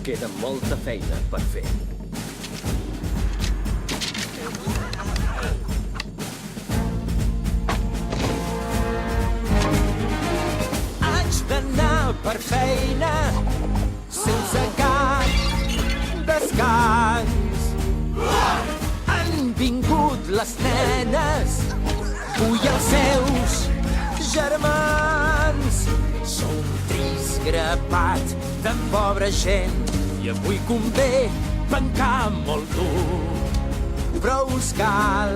Queda molta feina per fer. Haig d'anar per feina sense cap descans. Han vingut les nenes, vull els seus germans. Sou un trist grapat de pobra gent i avui convé pencar molt dur. Però us cal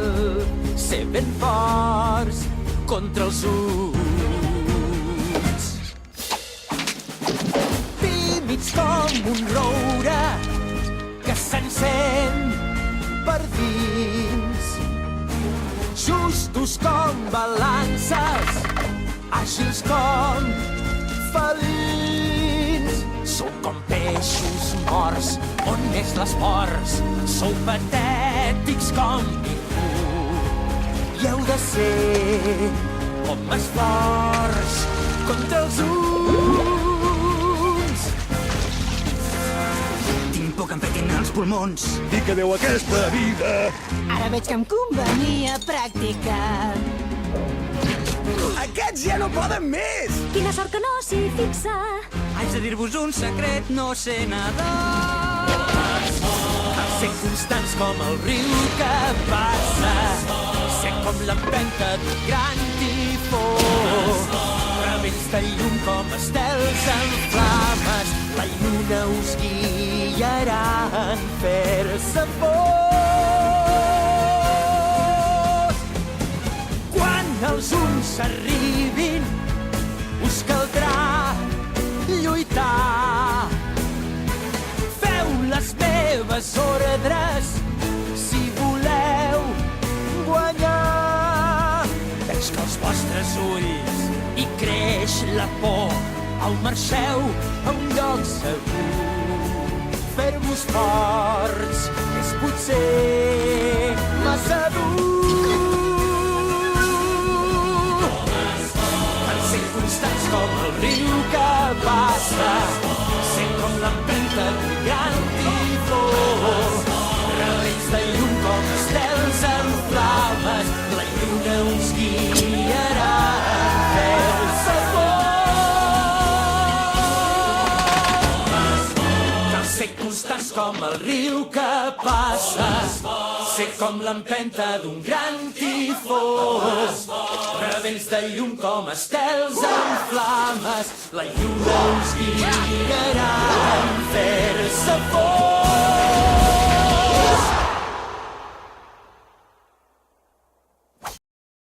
ser ben forts contra els ulls. Tímids com un roure que s'encén per dins. Justos com balances, àgils com felins. Sou com peixos morts on neix l'esforç. Sou patètics com ningú i heu de ser homes forts contra els ulls. Tinc por que em petin els pulmons. I que deu aquesta vida. Ara veig que em convenia practicar. Aquests ja no poden més! Quina sort que no s'hi fixa. Haig de dir-vos un secret, no sé nedar. Ser constants com el riu que passa. Ser com l'empenta d'un gran tifó. Rebells de llum com estels en flames. La lluna us guiarà en fer-se fos. Quan els uns arribin, us caldrà lluitar. Feu les meves ordres si voleu guanyar. Veig que als vostres ulls hi creix la por. Au, marxeu a un lloc segur. Fer-vos forts és potser massa dur. Per ser constants com el riu que passa. Ser com l'empenta d'un gran tifó. Rebells de llum com estels en flames. La lluna us guiarà en fer-se fos. Cal ser constants com el riu que passa. Ser com l'empenta d'un gran tifó. Rebells de llum com estels en flames. La lluna us guiarà en fer-se fos.